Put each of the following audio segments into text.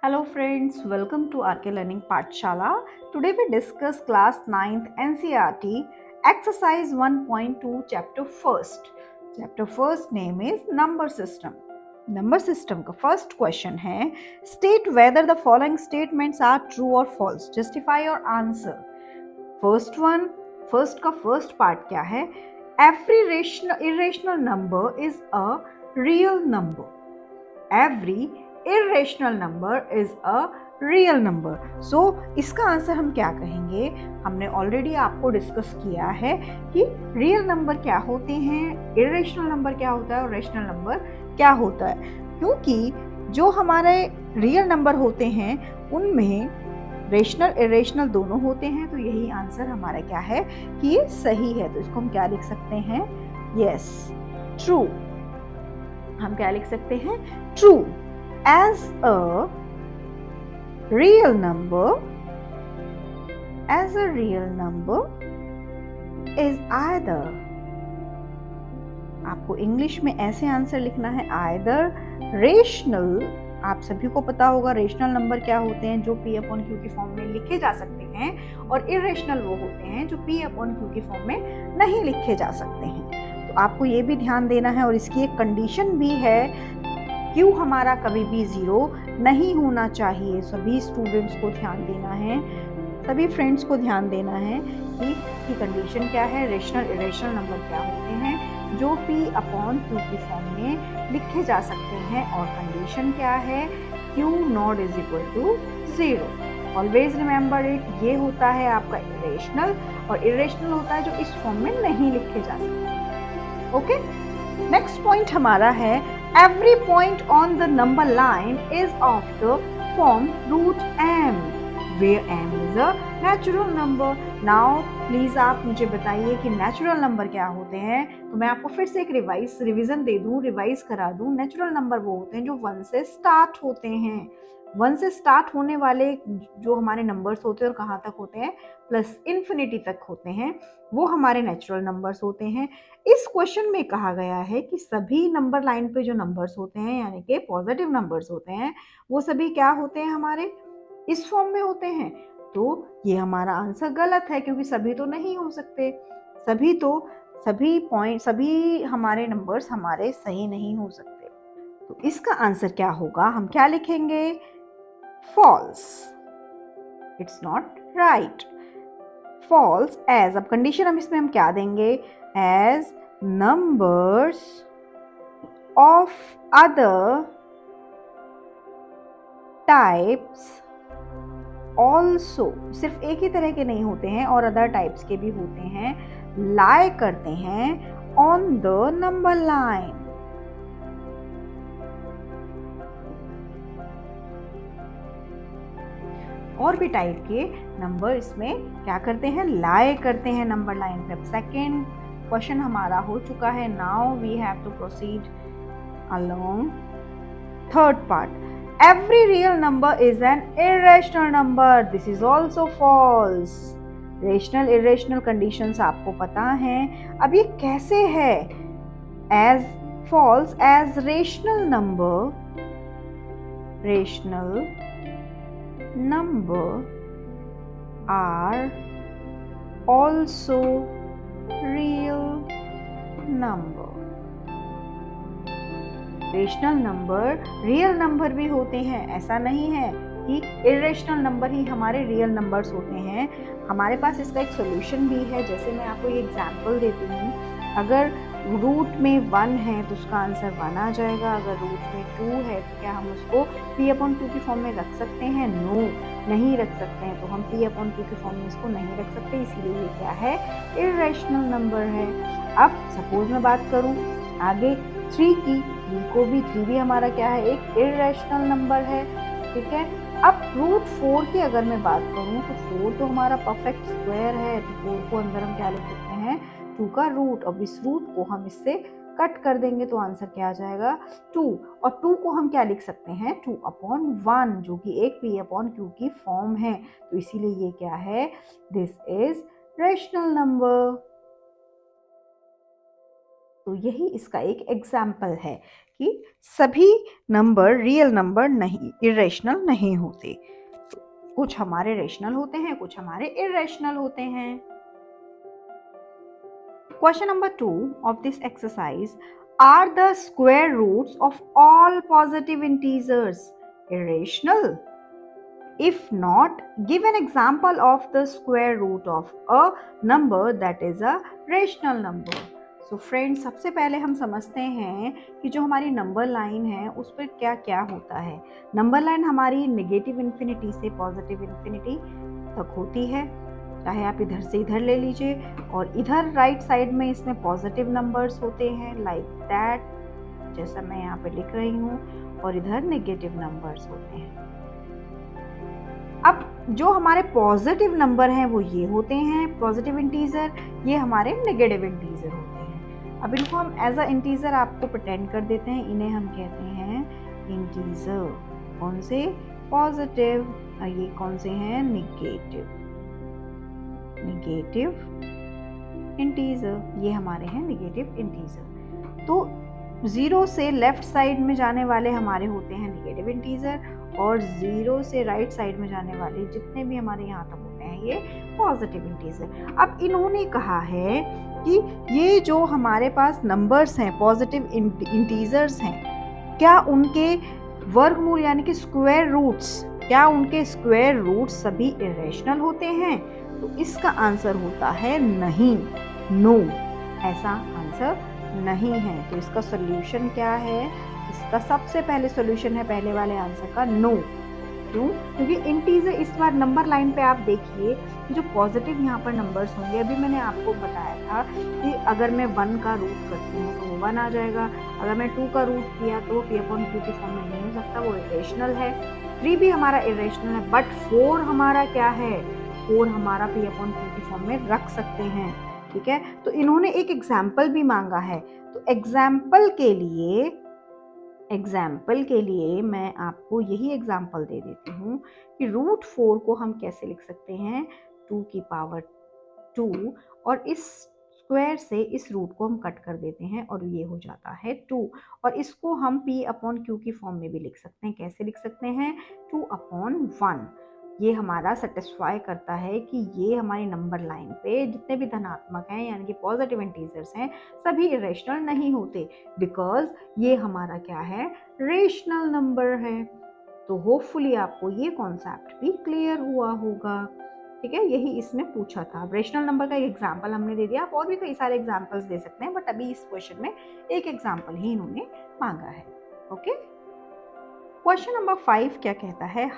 Hello friends, welcome to RK Learning Pathshala. Today we discuss class 9th NCERT exercise 1.2 chapter 1st. Chapter 1st name is number system. Number system का first question है state whether the following statements are true or false. Justify your answer. First का first part क्या है? Every irrational number is a real number. Every irrational number is a real number. So इसका answer हम क्या कहेंगे? हमने already आपको discuss किया है कि रियल नंबर क्या होते हैं, इरेशनल नंबर क्या होता है और रेशनल नंबर क्या होता है. क्योंकि जो हमारे रियल नंबर होते हैं उनमें रेशनल इरेशनल दोनों होते हैं, तो यही आंसर हमारा क्या है कि ये सही है. तो इसको हम क्या लिख सकते हैं? Yes, true. हम क्या लिख सकते हैं? True. As a real number is either, आपको इंग्लिश में ऐसे आंसर लिखना है either rational. आप सभी को पता होगा रेशनल नंबर क्या होते हैं, जो P अपॉन Q की फॉर्म में लिखे जा सकते हैं, और इरेशनल वो होते हैं जो P अपॉन Q की फॉर्म में नहीं लिखे जा सकते हैं. तो आपको ये भी ध्यान देना है, और इसकी एक कंडीशन भी है, Q हमारा कभी भी 0 नहीं होना चाहिए. सभी स्टूडेंट्स को ध्यान देना है, सभी फ्रेंड्स को ध्यान देना है कि कंडीशन क्या है, रेशनल इरेशनल नंबर क्या होते हैं जो P अपॉन Q की फॉर्म में लिखे जा सकते हैं, और कंडीशन क्या है, Q not is equal to 0. Always remember it. ये होता है आपका इरेशनल, और इरेशनल होता है जो इस फॉर्म में नहीं लिखे जा सकते. ओके, नेक्स्ट पॉइंट हमारा है every point on the number line is of the form root m, where m is a natural number. Now please आप मुझे बताइए कि नेचुरल नंबर क्या होते हैं. तो मैं आपको फिर से एक रिवीजन दे दूं, रिवाइज करा दूं. नेचुरल नंबर वो होते हैं जो 1 से स्टार्ट होते हैं. 1 से स्टार्ट होने वाले जो हमारे नंबर्स होते हैं और कहाँ तक होते हैं, प्लस इन्फिनिटी तक होते हैं, वो हमारे नेचुरल नंबर्स होते हैं. इस क्वेश्चन में कहा गया है कि सभी नंबर लाइन पे जो नंबर्स होते हैं, यानी कि पॉजिटिव नंबर्स होते हैं, वो सभी क्या होते हैं, हमारे इस फॉर्म में होते हैं. तो ये हमारा आंसर गलत है, क्योंकि सभी तो नहीं हो सकते. सभी हमारे नंबर्स हमारे सही नहीं हो सकते. तो इसका आंसर क्या होगा? हम क्या लिखेंगे? False. It's not right. False as, अब कंडीशन हम इसमें क्या देंगे? As numbers of other types also, सिर्फ एक ही तरह के नहीं होते हैं, और अदर टाइप्स के भी होते हैं, lie करते हैं on the number line. और भी टाइप के नंबर इसमें क्या करते हैं? lie करते हैं नंबर लाइन पे. सेकेंड क्वेश्चन हमारा हो चुका है. Now we have to proceed along third part. Every real number is an irrational number. This is also false. Rational irrational conditions आपको पता हैं. अब ये कैसे है? As false as rational number are also real number. Rational number real number भी होते हैं. ऐसा नहीं है कि इरेशनल नंबर ही हमारे रियल नंबर्स होते हैं. हमारे पास इसका एक सॉल्यूशन भी है. जैसे मैं आपको ये एग्जांपल देती हूँ. अगर रूट में 1 है तो उसका आंसर 1 आ जाएगा. अगर रूट में 2 है तो क्या हम उसको P अपॉन Q की फॉर्म में रख सकते हैं? नो, नहीं रख सकते हैं. तो हम P अपॉन Q की फॉर्म में इसको नहीं रख सकते, इसीलिए ये क्या है? इरेशनल नंबर है. अब सपोज मैं बात करूँ आगे 3 की, 3 भी हमारा क्या है? एक इरेशनल नंबर है. ठीक है. अब रूट 4 की अगर मैं बात करूँ तो 4 तो हमारा परफेक्ट स्क्वायर है. तो 4 को अंदर हम क्या लिख सकते हैं? 2 का रूट. अब इस रूट को हम इससे कट कर देंगे तो आंसर क्या आ जाएगा? 2. और 2 को हम क्या लिख सकते हैं? 2 अपॉन 1, जो कि एक P अपॉन Q की फॉर्म है. तो इसीलिए ये क्या है? This is rational number. तो यही इसका एक एग्जाम्पल है कि सभी नंबर रियल नंबर नहीं, इरेशनल नहीं होते। कुछ हमारे रेशनल होते हैं, कुछ हमारे इरेशनल होते हैं। Question number 2 of this exercise, are the square roots of all positive integers irrational? If not, give an example of the square root of a number that is a rational number. So friends, सबसे पहले हम समझते हैं कि जो हमारी number line है उस पर क्या क्या होता है। नंबर लाइन हमारी नेगेटिव इन्फिनिटी से पॉजिटिव इन्फिनिटी तक होती है, चाहे आप इधर से इधर ले लीजिए, और इधर राइट साइड में इसमें पॉजिटिव नंबर्स होते हैं लाइक दैट, जैसा मैं यहाँ पे लिख रही हूँ, और इधर नेगेटिव नंबर्स होते हैं। अब जो हमारे पॉजिटिव नंबर हैं वो ये होते हैं पॉजिटिव इंटीजर, ये हमारे नेगेटिव इंटीजर होते हैं। अब इनको हम एज अ इंटीजर आपको प्रिटेंड कर देते हैं, इन्हें हम कहते हैं इंटीजर। कौन से? पॉजिटिव, और ये कौन से हैं? नेगेटिव इंटीजर, ये हमारे हैं नेगेटिव इंटीजर। तो 0 से लेफ्ट साइड में जाने वाले हमारे होते हैं नेगेटिव इंटीजर, और 0 से राइट साइड में जाने वाले जितने भी हमारे यहाँ तक होते हैं ये पॉजिटिव इंटीजर। अब इन्होंने कहा है कि ये जो हमारे पास नंबर्स हैं पॉजिटिव इंटीजर्स हैं, क्या उनके वर्गमूल यानी कि स्क्वायर रूट्स, क्या उनके स्क्वायर रूट्स सभी इरेशनल होते हैं? तो इसका आंसर होता है नहीं, नो, ऐसा आंसर नहीं है। तो इसका सोल्यूशन क्या है? इसका सबसे पहले सॉल्यूशन है पहले वाले आंसर का नो। क्यों? क्योंकि इंटीजर, इस बार नंबर लाइन पे आप देखिए कि जो पॉजिटिव यहाँ पर नंबर्स होंगे, अभी मैंने आपको बताया था कि अगर मैं 1 का रूट करती हूँ तो वो 1 आ जाएगा, अगर मैं 2 का रूट किया तो वो p/q की फॉर्म में नहीं हो सकता, वो इरेशनल है। 3 भी हमारा इरेशनल है, बट 4 हमारा क्या है? 4 हमारा p/q की फॉर्म में रख सकते हैं। ठीक है, तो इन्होंने एक एग्जाम्पल भी मांगा है, तो एग्जाम्पल के लिए मैं आपको यही एग्जाम्पल दे देती हूँ कि √4 को हम कैसे लिख सकते हैं? 2 की पावर 2, और इस स्क्वायर से इस रूट को हम कट कर देते हैं और ये हो जाता है 2, और इसको हम p/q की फॉर्म में भी लिख सकते हैं। कैसे लिख सकते हैं? 2/1। ये हमारा सेटिस्फाई करता है कि ये हमारी नंबर लाइन पे जितने भी धनात्मक हैं यानी कि पॉजिटिव इंटीजर्स हैं सभी इरेशनल नहीं होते, बिकॉज ये हमारा क्या है? रेशनल नंबर है। तो होपफुली आपको ये कॉन्सेप्ट भी क्लियर हुआ होगा। ठीक है, यही इसमें पूछा था। रेशनल नंबर का एक एग्जाम्पल हमने दे दिया, आप और भी कई सारे एग्जाम्पल्स दे सकते हैं, बट अभी इस क्वेश्चन में एक एग्जाम्पल ही इन्होंने मांगा है। ओके, क्वेश्चन नंबर 5 क्या कहता है?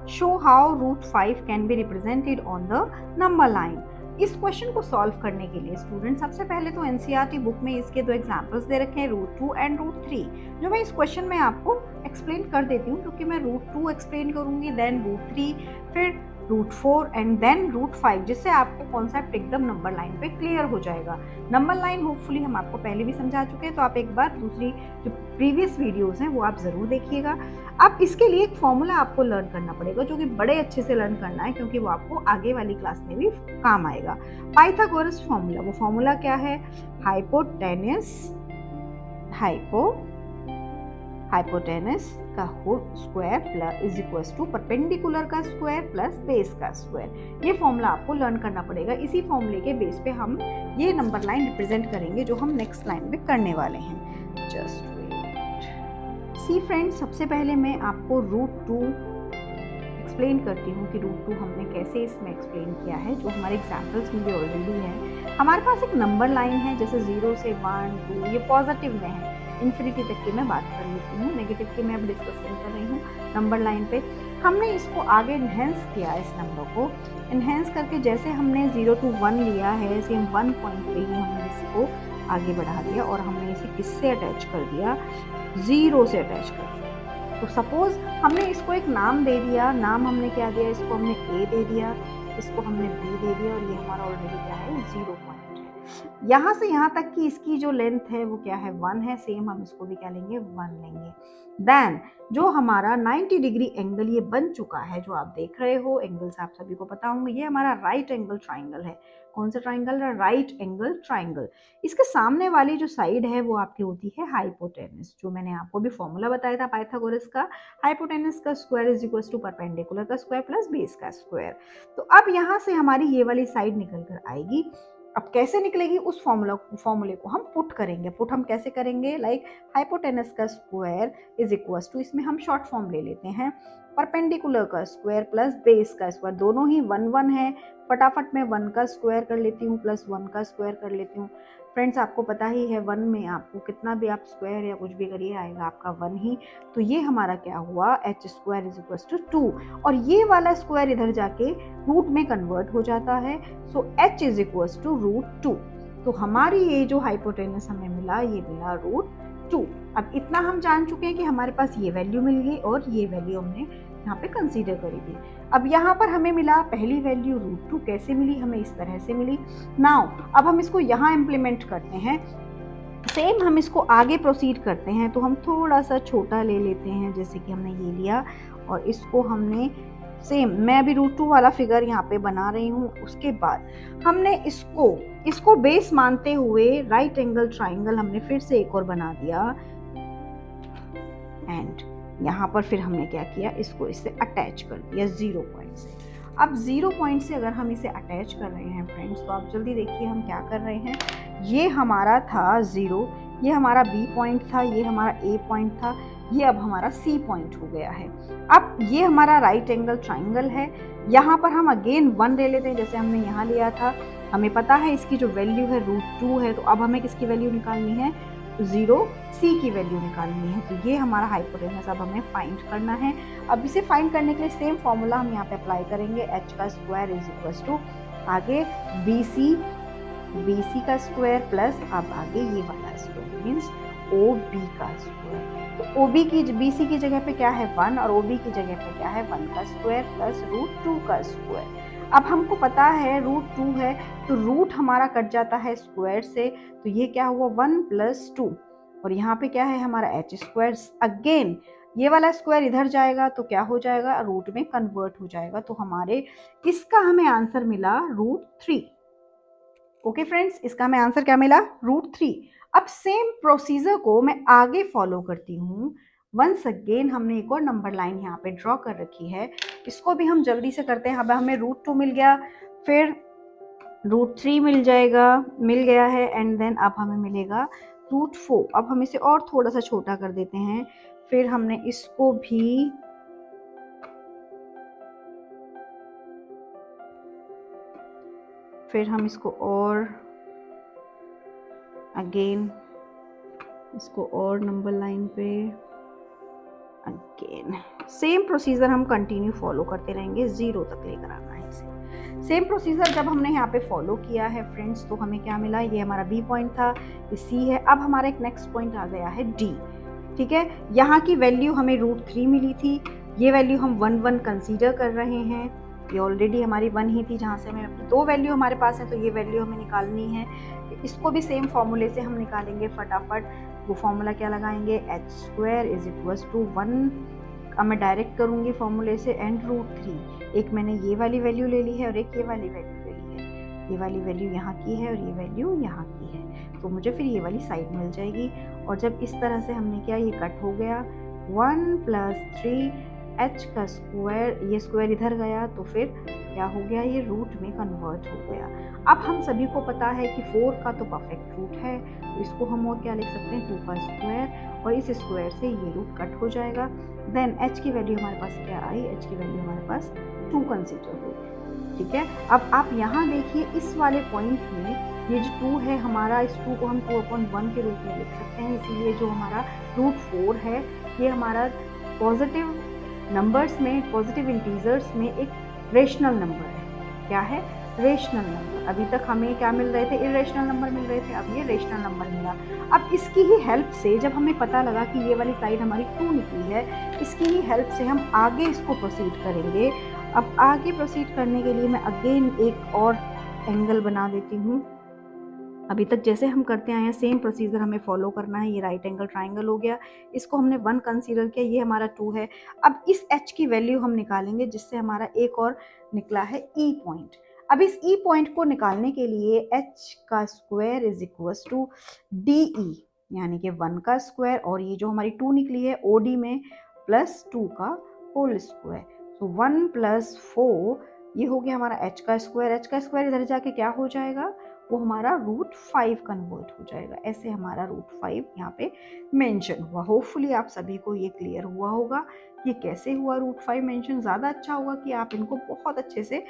Show how √5 can be represented on the number line. इस क्वेश्चन को सॉल्व करने के लिए स्टूडेंट सबसे पहले तो एनसीईआरटी बुक में इसके 2 एग्जांपल्स दे रखे हैं, √2 एंड √3, जो मैं इस क्वेश्चन में आपको एक्सप्लेन कर देती हूँ, क्योंकि मैं √2 एक्सप्लेन करूंगी, देन √3, फिर √4 एंड देन √5, जिससे आपको कॉन्सेप्ट एकदम नंबर लाइन पे क्लियर हो जाएगा। नंबर लाइन होपफुली हम आपको पहले भी समझा चुके हैं, तो आप एक बार दूसरी जो प्रीवियस वीडियोस हैं वो आप ज़रूर देखिएगा। अब इसके लिए एक फॉर्मूला आपको लर्न करना पड़ेगा, जो कि बड़े अच्छे से लर्न करना है, क्योंकि वो आपको आगे वाली क्लास में भी काम आएगा। पाइथागोरस फॉर्मूला, वो फॉर्मूला क्या है? हाइपोटेनस का whole square plus is equals to perpendicular का स्क्वायर प्लस बेस का स्क्वायर। ये फॉर्मूला आपको लर्न करना पड़ेगा। इसी फॉर्मूले के बेस पे हम ये नंबर लाइन रिप्रेजेंट करेंगे जो हम नेक्स्ट लाइन में करने वाले हैं। Just wait. सी फ्रेंड्स, सबसे पहले मैं आपको √2 एक्सप्लेन करती हूँ कि √2 हमने कैसे इसमें एक्सप्लेन किया है, जो हमारे एग्जाम्पल्स में भी ऑलरेडी है। हमारे पास एक नंबर लाइन है, जैसे 0 से 1, 2, ये पॉजिटिव में है, इन्फिनिटी तक की मैं बात कर लेती हूँ, नेगेटिव की मैं अब डिस्कस नहीं कर रही हूँ। नंबर लाइन पे हमने इसको आगे इन्हेंस किया, इस नंबर को इन्हेंस करके जैसे हमने 0 to 1 लिया है, सेम 1 पॉइंट पे ही हमने इसको आगे बढ़ा दिया, और हमने इसे किससे अटैच कर दिया? 0 से अटैच कर दिया। तो सपोज हमने इसको एक नाम दे दिया, नाम हमने क्या दिया? इसको हमने A दे दिया, इसको हमने B दे दिया, और ये हमारा ऑलरेडी क्या है? 0 पॉइंट है। यहाँ से यहाँ तक की इसकी जो लेंथ है वो क्या है 1 है, सेम हम इसको भी क्या लेंगे 1 लेंगे। देन जो हमारा 90 डिग्री एंगल ये बन चुका है, जो आप देख रहे हो एंगल्स आप सभी को पता होंगे, ये हमारा राइट एंगल ट्राइंगल है। कौन सा ट्राइंगल है? Right angle triangle. इसके सामने वाली जो साइड है वो आपकी होती है हाइपोटेनस, जो मैंने आपको भी फॉर्मूला बताया था पाइथागोरस का, हाइपोटेनस का square is equal to perpendicular का स्क्वायर प्लस बेस का स्क्वायर। तो अब यहाँ से हमारी ये वाली साइड निकल कर आएगी। अब कैसे निकलेगी उस फॉर्मूले को हम पुट करेंगे। पुट हम कैसे करेंगे? लाइक हाइपोटेनस का स्क्वायर इज इक्वल टू, इसमें हम शॉर्ट फॉर्म ले लेते हैं, परपेंडिकुलर का स्क्वायर प्लस बेस का स्क्वायर, दोनों ही 1 1 है। फटाफट मैं 1 का स्क्वायर कर लेती हूँ प्लस 1 का स्क्वायर कर लेती हूँ। फ्रेंड्स आपको पता ही है 1 में आपको कितना भी आप स्क्वायर या कुछ भी करिए आएगा आपका 1 ही। तो ये हमारा क्या हुआ? H square is equal to 2, और ये वाला स्क्वायर इधर जाके रूट में कन्वर्ट हो जाता है। So H is equal to √2। तो हमारी ये जो हाइपोटेनस हमें मिला, ये मिला √2। अब इतना हम जान चुके हैं कि हमारे पास ये वैल्यू मिल गई और ये वैल्यू हमने यहाँ पे कंसीडर करी थी। अब यहाँ पर हमें मिला पहली वैल्यू √2। कैसे मिली? हमें इस तरह से मिली। नाउ अब हम इसको यहाँ इम्प्लीमेंट करते हैं। सेम हम इसको आगे प्रोसीड करते हैं, तो हम थोड़ा सा छोटा ले लेते हैं, जैसे कि हमने ये लिया और इसको हमने सेम, मैं अभी √2 वाला फिगर यहाँ पे बना रही हूँ। उसके बाद हमने इसको बेस मानते हुए राइट एंगल ट्राइंगल हमने फिर से एक और बना दिया, एंड यहाँ पर फिर हमने क्या किया? इसको इससे अटैच कर दिया 0 पॉइंट से। अब 0 पॉइंट से अगर हम इसे अटैच कर रहे हैं फ्रेंड्स, तो आप जल्दी देखिए हम क्या कर रहे हैं। ये हमारा था 0, ये हमारा B पॉइंट था, ये हमारा A पॉइंट था, ये अब हमारा C पॉइंट हो गया है। अब ये हमारा राइट एंगल ट्राइंगल है। यहाँ पर हम अगेन 1 ले लेते हैं, जैसे हमने यहाँ लिया था। हमें पता है इसकी जो वैल्यू है √2 है, तो अब हमें किसकी वैल्यू निकालनी है? 0 C की वैल्यू निकालनी है। तो ये हमारा हाइपोटेनस अब हमें फाइंड करना है। अब इसे फाइंड करने के लिए सेम फॉर्मूला हम यहाँ पे अप्लाई करेंगे, एच का स्क्वायर इज इक्वल टू आगे BC का स्क्वायर प्लस अब आगे ये वाला स्क्वायर मीन्स OB का स्क्वायर। तो OB की BC की जगह पे क्या है 1 और OB की जगह पे क्या है 1 का स्क्वायर प्लस √2 का स्क्वायर। अब हमको पता है √2 है, तो रूट हमारा कट जाता है स्क्वायर से, तो ये क्या हुआ 1 + 2, और यहाँ पे क्या है हमारा एच स्क्वायर। अगेन ये वाला स्क्वायर इधर जाएगा तो क्या हो जाएगा? रूट में कन्वर्ट हो जाएगा। तो हमारे इसका हमें आंसर मिला √3। ओके फ्रेंड्स, इसका हमें आंसर क्या मिला? √3। अब सेम प्रोसीजर को मैं आगे फॉलो करती हूँ। वंस अगेन हमने एक और नंबर लाइन यहाँ पे ड्रॉ कर रखी है, इसको भी हम जल्दी से करते हैं। अब हमें √2 मिल गया, फिर √3 मिल गया है, एंड देन अब हमें मिलेगा √4। अब हम इसे और थोड़ा सा छोटा कर देते हैं, फिर हमने इसको भी फिर हम इसको और अगेन इसको और नंबर लाइन पे अगेन सेम प्रोसीजर हम कंटिन्यू फॉलो करते रहेंगे, 0 तक लेकर आना है इसे। सेम प्रोसीजर जब हमने यहाँ पे फॉलो किया है फ्रेंड्स, तो हमें क्या मिला? ये हमारा B पॉइंट था, ये C है। अब हमारा एक नेक्स्ट पॉइंट आ गया है D। ठीक है, यहाँ की वैल्यू हमें √3 मिली थी, ये वैल्यू हम 1 1 कंसीडर कर रहे हैं। ये ऑलरेडी हमारी 1 ही थी, जहाँ से हमें 2 वैल्यू हमारे पास है, तो ये वैल्यू हमें निकालनी है। इसको भी सेम फॉर्मूले से हम निकालेंगे फटाफट। वो फॉर्मूला क्या लगाएंगे? H square is equal to 1, अब मैं डायरेक्ट करूँगी फॉर्मूले से, एंड √3। एक मैंने ये वाली वैल्यू ले ली है और एक ये वाली वैल्यू ले ली है। ये वाली वैल्यू यहाँ की है और ये वैल्यू यहाँ की है, तो मुझे फिर ये वाली साइड मिल जाएगी। और जब इस तरह से हमने किया, ये कट हो गया, 1 + 3 एच का स्क्वायर, ये स्क्वायर इधर गया तो फिर क्या हो गया? ये रूट में कन्वर्ट हो गया। अब हम सभी को पता है कि 4 का तो परफेक्ट रूट है, तो इसको हम और क्या लिख सकते हैं? 2 का स्क्वायर, और इस स्क्वायर से ये रूट कट हो जाएगा। देन एच की वैल्यू हमारे पास क्या आई? एच की वैल्यू हमारे पास 2 कंसीडर हुई। ठीक है, अब आप यहाँ देखिए इस वाले पॉइंट में ये जो 2 है हमारा, इस 2 को हम 2/1 के रूप में लिख सकते हैं। इसीलिए जो हमारा √4 है, ये हमारा पॉजिटिव नंबर्स में, पॉजिटिव इंटीजर्स में एक रेशनल नंबर है। क्या है? Rational number. अभी तक हमें क्या मिल रहे थे? इरेशनल नंबर मिल रहे थे, अब ये रेशनल नंबर मिला। अब इसकी ही हेल्प से, जब हमें पता लगा कि ये वाली साइड हमारी 2 निकली है, इसकी ही हेल्प से हम आगे इसको प्रोसीड करेंगे। अब आगे प्रोसीड करने के लिए मैं अगेन एक और एंगल बना देती हूँ। अभी तक जैसे हम करते आए हैं सेम प्रोसीजर हमें फॉलो करना है। ये राइट एंगल ट्राइंगल हो गया, इसको हमने 1 कंसीडर किया, ये हमारा 2 है। अब इस h की वैल्यू हम निकालेंगे जिससे हमारा एक और निकला है e पॉइंट। अब इस e पॉइंट को निकालने के लिए h का square is equals to D यानी कि 1 का स्क्वायर और ये जो हमारी 2 निकली है OD में प्लस 2 का होल स्क्वायर। तो 1 प्लस 4 ये हो गया हमारा h का स्क्वायर। h का स्क्वायर इधर जाके क्या हो जाएगा, वो हमारा √5 कन्वर्ट हो जाएगा। ऐसे हमारा √5 यहाँ पे मेंशन हुआ। होपफुली आप सभी को ये क्लियर हुआ होगा ये कैसे हुआ √5 मेंशन। ज़्यादा अच्छा होगा कि आप इनको बहुत अच्छे से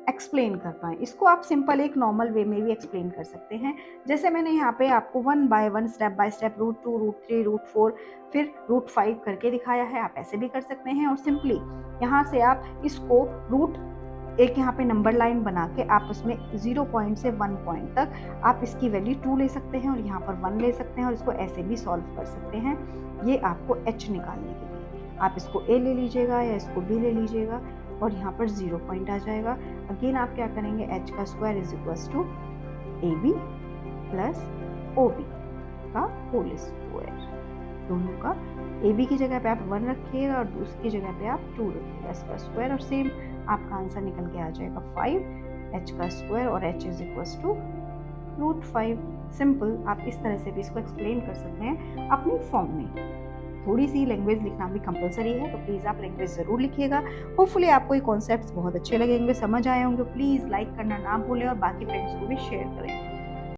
एक्सप्लेन कर पाएँ। इसको आप सिंपल एक नॉर्मल वे में भी एक्सप्लेन कर सकते हैं। जैसे मैंने यहाँ पे आपको 1 बाय 1 स्टेप बाय स्टेप √2 √3 √4 फिर √5 करके दिखाया है। आप ऐसे भी कर सकते हैं और सिंपली यहाँ से आप इसको एक यहाँ पे नंबर लाइन बना के आप उसमें 0 पॉइंट से 1 पॉइंट तक आप इसकी वैल्यू 2 ले सकते हैं और यहाँ पर 1 ले सकते हैं और इसको ऐसे भी सॉल्व कर सकते हैं। ये आपको h निकालने के लिए आप इसको a ले लीजिएगा या इसको b ले लीजिएगा और यहाँ पर 0 पॉइंट आ जाएगा। अगेन आप क्या करेंगे, h का square is equals to ab plus ob का होल स्क्वायर। दोनों का AB की जगह पे आप 1 रखिएगा और दूसरी की जगह पे आप 2 रखिएगा इसका स्क्वायर और सेम आपका आंसर निकल के आ जाएगा 5 h का स्क्वायर और h is equals to √5। Simple आप इस तरह से भी इसको एक्सप्लेन कर सकते हैं अपनी फॉर्म में। थोड़ी सी लैंग्वेज लिखना भी कंपलसरी है तो प्लीज़ आप लैंग्वेज ज़रूर लिखिएगा। होपफुली आपको ये कॉन्सेप्ट्स बहुत अच्छे लगेंगे, समझ आए होंगे। प्लीज़ लाइक करना ना भूलें और बाकी फ्रेंड्स को भी शेयर करें।